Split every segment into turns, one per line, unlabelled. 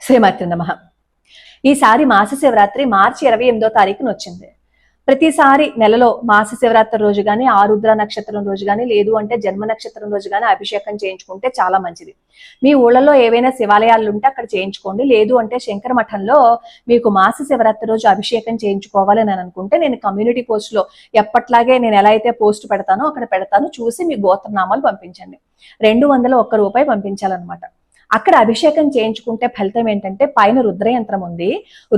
శ్రీమతి నమః. ఈసారి మాస శివరాత్రి మార్చి 28వ తారీఖున వచ్చింది. ప్రతిసారి నెలలో మాస శివరాత్రి రోజు కానీ, ఆరుద్ర నక్షత్రం రోజు కానీ, లేదు అంటే జన్మ నక్షత్రం రోజు కానీ అభిషేకం చేయించుకుంటే చాలా మంచిది. మీ ఊళ్ళలో ఏవైనా శివాలయాలు ఉంటే అక్కడ చేయించుకోండి. లేదు అంటే శంకర మఠంలో మీకు మాస శివరాత్రి రోజు అభిషేకం చేయించుకోవాలని అని అనుకుంటే నేను కమ్యూనిటీ పోస్ట్ లో ఎప్పట్లాగే నేను ఎలా అయితే పోస్ట్ పెడతానో అక్కడ పెడతాను. చూసి మీ గోత్రనామాలు పంపించండి. 201 రూపాయలు పంపించాలన్నమాట. అక్కడ అభిషేకం చేయించుకుంటే ఫలితం ఏంటంటే, పైన రుద్రయంత్రం ఉంది,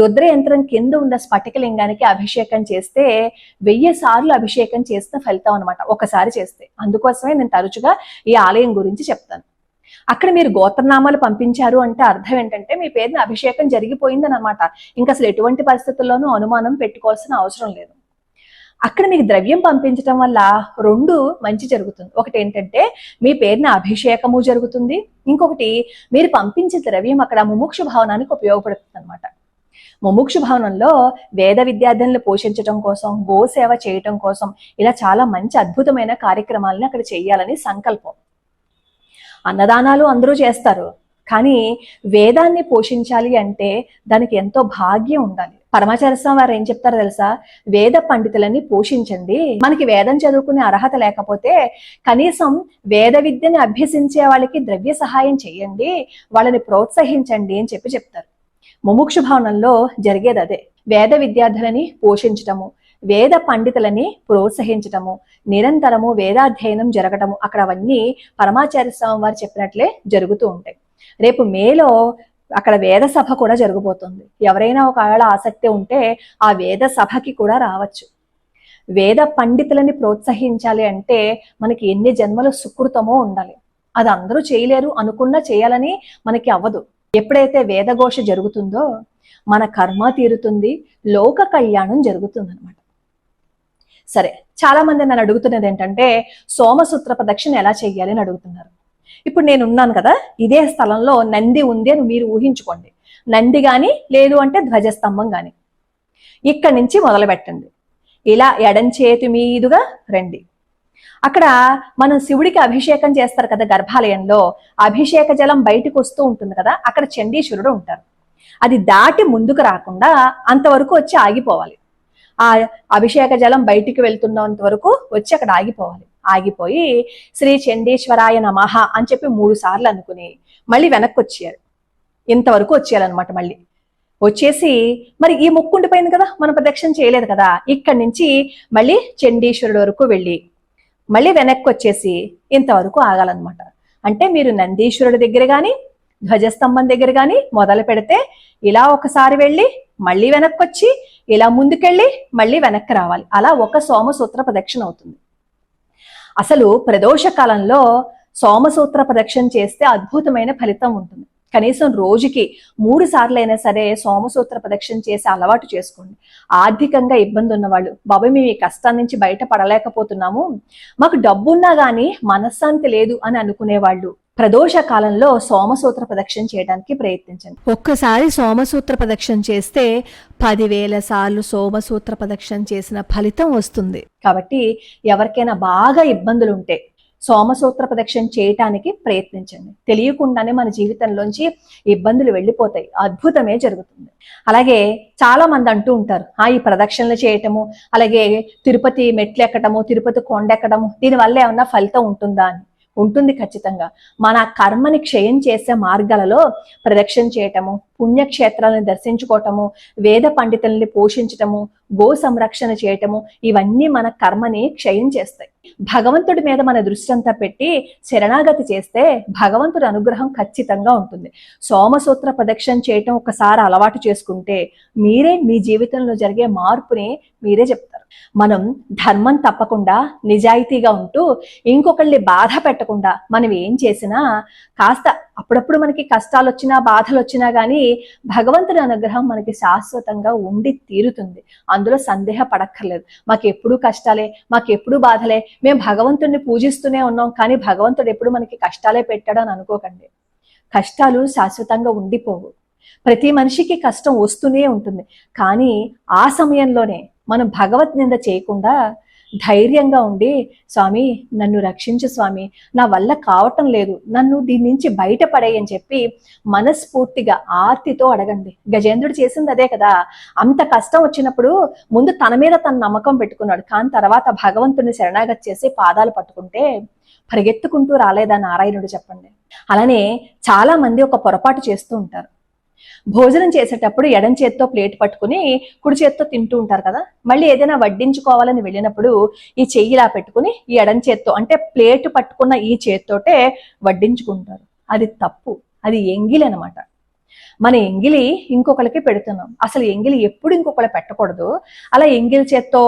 రుద్రయంత్రం కింద ఉన్న స్ఫటికలింగానికి అభిషేకం చేస్తే 1000 సార్లు అభిషేకం చేసిన ఫలితం అనమాట, ఒకసారి చేస్తే. అందుకోసమే నేను తరచుగా ఈ ఆలయం గురించి చెప్తాను. అక్కడ మీరు గోత్రనామాలు పంపించారు అంటే అర్థం ఏంటంటే మీ పేరున అభిషేకం జరిగిపోయిందని అనమాట. ఇంకా అసలు ఎటువంటి పరిస్థితుల్లోనూ అనుమానం పెట్టుకోవాల్సిన అవసరం లేదు. అక్కడ మీకు ద్రవ్యం పంపించడం వల్ల 2 మంచి జరుగుతుంది. ఒకటి ఏంటంటే మీ పేరున అభిషేకము జరుగుతుంది, ఇంకొకటి మీరు పంపించే ద్రవ్యం అక్కడ ముముక్షు భవనానికి ఉపయోగపడుతుంది అనమాట. ముముక్షు భవనంలో వేద విద్యార్థులను పోషించడం కోసం, గోసేవ చేయటం కోసం ఇలా చాలా మంచి అద్భుతమైన కార్యక్రమాలను అక్కడ చేయాలని సంకల్పం. అన్నదానాలు అందరూ చేస్తారు, కానీ వేదాన్ని పోషించాలి అంటే దానికి ఎంతో భాగ్యం ఉండాలి. పరమాచార్య స్వామి వారు ఏం చెప్తారో తెలుసా? వేద పండితులని పోషించండి. మనకి వేదం చదువుకునే అర్హత లేకపోతే కనీసం వేద విద్యని అభ్యసించే వాళ్ళకి ద్రవ్య సహాయం చేయండి, వాళ్ళని ప్రోత్సహించండి అని చెప్తారు. ముముక్షు భవనంలో జరిగేది అదే. వేద విద్యార్థులని పోషించటము, వేద పండితులని ప్రోత్సహించటము, నిరంతరము వేదాధ్యయనం జరగటము, అక్కడ అవన్నీ పరమాచార్య స్వామి వారు చెప్పినట్లే జరుగుతూ ఉంటాయి. రేపు మేలో అక్కడ వేద సభ కూడా జరగబోతుంది. ఎవరైనా ఒకవేళ ఆసక్తి ఉంటే ఆ వేద సభకి కూడా రావచ్చు. వేద పండితులని ప్రోత్సహించాలి అంటే మనకి ఎన్ని జన్మల సుకృతమో ఉండాలి. అది అందరూ చేయలేరు, అనుకున్నా చేయాలని మనకి అవ్వదు. ఎప్పుడైతే వేదఘోష జరుగుతుందో మన కర్మ తీరుతుంది, లోక కళ్యాణం జరుగుతుంది అనమాట. సరే, చాలా మంది నన్ను అడుగుతున్నది ఏంటంటే సోమసూత్ర ప్రదక్షిణ ఎలా చెయ్యాలి అని అడుగుతున్నారు. ఇప్పుడు నేను ఉన్నాను కదా, ఇదే స్థలంలో నంది ఉంది అని మీరు ఊహించుకోండి. నంది గాని, లేదు అంటే ధ్వజస్తంభం గాని. ఇక్కడి నుంచి మొదలు పెట్టండి. ఇలా ఎడం చేతి మీదుగా రండి. అక్కడ మనం శివుడికి అభిషేకం చేస్తారు కదా గర్భాలయంలో, అభిషేక జలం బయటకు వస్తూ ఉంటుంది కదా, అక్కడ చండీశ్వరుడు ఉంటారు. అది దాటి ముందుకు రాకుండా అంతవరకు వచ్చి ఆగిపోవాలి. ఆ అభిషేక జలం బయటికి వెళ్తున్నంత వరకు వచ్చి అక్కడ ఆగిపోవాలి. ఆగిపోయి శ్రీ చండీశ్వరాయ నమః అని చెప్పి 3 సార్లు అనుకుని మళ్ళీ వెనక్కి వచ్చేయాలి. ఇంతవరకు వచ్చేయాలన్నమాట. మళ్ళీ వచ్చేసి మరి ఈ ముక్కు ఉండిపోయింది కదా, మనం ప్రదక్షిణ చేయలేదు కదా, ఇక్కడి నుంచి మళ్ళీ చండీశ్వరుడు వరకు వెళ్ళి మళ్ళీ వెనక్కి వచ్చేసి ఇంతవరకు ఆగాలన్నమాట. అంటే మీరు నందీశ్వరుడి దగ్గర కానీ, ధ్వజస్తంభం దగ్గర కానీ మొదలు పెడితే ఇలా ఒకసారి వెళ్ళి మళ్ళీ వెనక్కి వచ్చి ఇలా ముందుకెళ్ళి మళ్ళీ వెనక్కి రావాలి. అలా ఒక సోమసూత్ర ప్రదక్షిణ అవుతుంది. అసలు ప్రదోష కాలంలో సోమసూత్ర ప్రదక్షిణ చేస్తే అద్భుతమైన ఫలితం ఉంటుంది. కనీసం రోజుకి 3 సార్లు అయినా సరే సోమసూత్ర ప్రదక్షిణ చేసి అలవాటు చేసుకోండి. ఆర్థికంగా ఇబ్బంది ఉన్నవాళ్ళు, బాబాయ్ మేము ఈ కష్టం నుంచి బయటపడలేకపోతున్నాము, మాకు డబ్బున్నా కానీ మనశ్శాంతి లేదు అని అనుకునేవాళ్ళు ప్రదోష కాలంలో సోమసూత్ర ప్రదక్షిణ చేయడానికి ప్రయత్నించండి. ఒక్కసారి సోమసూత్ర ప్రదక్షిణ చేస్తే 10,000 సార్లు సోమసూత్ర ప్రదక్షిణ చేసిన ఫలితం వస్తుంది. కాబట్టి ఎవరికైనా బాగా ఇబ్బందులు ఉంటే సోమసూత్ర ప్రదక్షిణ చేయటానికి ప్రయత్నించండి. తెలియకుండానే మన జీవితంలోంచి ఇబ్బందులు వెళ్ళిపోతాయి, అద్భుతమే జరుగుతుంది. అలాగే చాలా మంది అంటూ ఉంటారు, ఈ ప్రదక్షిణలు చేయటము, అలాగే తిరుపతి మెట్లు ఎక్కడము, తిరుపతి కొండ ఎక్కడము, దీనివల్ల ఏమన్నా ఫలితం ఉంటుందా అని. ఉంటుంది, ఖచ్చితంగా. మన కర్మని క్షయం చేసే మార్గాలలో ప్రదక్షిణ చేయటము, పుణ్యక్షేత్రాలను దర్శించుకోవటము, వేద పండితుల్ని పోషించటము, గో సంరక్షణ చేయటము, ఇవన్నీ మన కర్మని క్షయం చేస్తాయి. భగవంతుడి మీద మన దృష్టి అంతా పెట్టి శరణాగతి చేస్తే భగవంతుడి అనుగ్రహం ఖచ్చితంగా ఉంటుంది. సోమసూత్ర ప్రదక్షిణ చేయటం ఒకసారి అలవాటు చేసుకుంటే మీరే మీ జీవితంలో జరిగే మార్పుని మీరే చెప్తారు. మనం ధర్మం తప్పకుండా నిజాయితీగా ఉంటూ ఇంకొకళ్ళని బాధ పెట్టకుండా మనం ఏం చేసినా కాస్త అప్పుడప్పుడు మనకి కష్టాలు వచ్చినా బాధలు వచ్చినా కానీ భగవంతుడి అనుగ్రహం మనకి శాశ్వతంగా ఉండి తీరుతుంది. అందులో సందేహ పడక్కర్లేదు. మాకెప్పుడు కష్టాలే, మాకెప్పుడు బాధలే, మేము భగవంతుడిని పూజిస్తూనే ఉన్నాం కానీ భగవంతుడు ఎప్పుడు మనకి కష్టాలే పెట్టాడు అని అనుకోకండి. కష్టాలు శాశ్వతంగా ఉండిపోవు. ప్రతి మనిషికి కష్టం వస్తూనే ఉంటుంది. కానీ ఆ సమయంలోనే మనం భగవత్ నింద చేయకుండా ధైర్యంగా ఉండి, స్వామి నన్ను రక్షించు స్వామి, నా వల్ల కావటం లేదు, నన్ను దీని నుంచి బయటపడేయి అని చెప్పి మనస్ఫూర్తిగా ఆర్తితో అడగండి. గజేంద్రుడు చేసింది అదే కదా. అంత కష్టం వచ్చినప్పుడు ముందు తన మీద తన నమ్మకం పెట్టుకున్నాడు, కానీ తర్వాత భగవంతుని శరణాగతి చేసి పాదాలు పట్టుకుంటే పరిగెత్తుకుంటూ రాలేదా నారాయణుడు చెప్పండి. అలానే చాలా మంది ఒక పొరపాటు చేస్తూ ఉంటారు. భోజనం చేసేటప్పుడు ఎడం చేత్తో ప్లేట్ పట్టుకుని కుడి చేత్తో తింటూ ఉంటారు కదా. మళ్ళీ ఏదైనా వడ్డించుకోవాలని వెళ్ళినప్పుడు ఈ చెయ్యి ఇలా పెట్టుకుని ఈ ఎడం చేత్తో, అంటే ప్లేట్ పట్టుకున్న ఈ చేత్తోటే వడ్డించుకుంటారు. అది తప్పు, అది ఎంగిలి అనమాట. మన ఎంగిలి ఇంకొకరికి పెడుతున్నాం. అసలు ఎంగిలి ఎప్పుడు ఇంకొకరు పెట్టకూడదు. అలా ఎంగిలి చేత్తో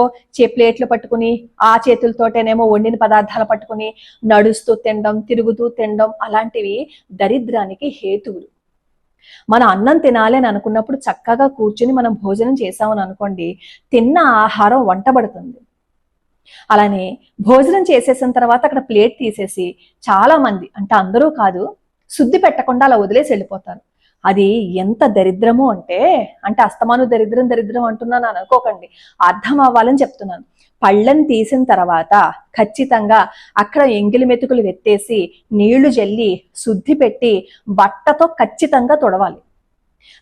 ప్లేట్లు పట్టుకుని ఆ చేతులతోటేనేమో వండిన పదార్థాలు పట్టుకుని నడుస్తూ తినడం, తిరుగుతూ తినడం, అలాంటివి దరిద్రానికి హేతువులు. మనం అన్నం తినాలి అని అనుకున్నప్పుడు చక్కగా కూర్చుని మనం భోజనం చేసామని అనుకోండి, తిన్న ఆహారం వంటబడుతుంది. అలానే భోజనం చేసేసిన తర్వాత అక్కడ ప్లేట్ తీసేసి చాలా మంది, అంటే అందరూ కాదు, శుద్ధి పెట్టకుండా అలా వదిలేసి వెళ్ళిపోతారు. అది ఎంత దరిద్రము అంటే అస్తమాను దరిద్రం దరిద్రం అంటున్నాను అనుకోకండి, అర్థం అవ్వాలని చెప్తున్నాను. పళ్ళని తీసిన తర్వాత ఖచ్చితంగా అక్కడ ఎంగిలి మెతుకులు వెత్తేసి నీళ్లు జల్లి శుద్ధి పెట్టి బట్టతో ఖచ్చితంగా తొడవాలి.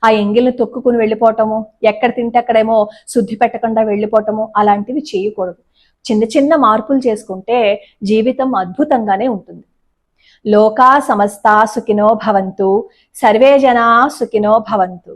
ఆ ఎంగిల్ని తొక్కుకుని వెళ్ళిపోవటము, ఎక్కడ తింటే అక్కడేమో శుద్ధి పెట్టకుండా వెళ్ళిపోవటము, అలాంటివి చేయకూడదు. చిన్న చిన్న మార్పులు చేసుకుంటే జీవితం అద్భుతంగానే ఉంటుంది. లోకా సమస్తా సుఖినో భవంతు, సర్వే జనా సుఖినో భవంతు.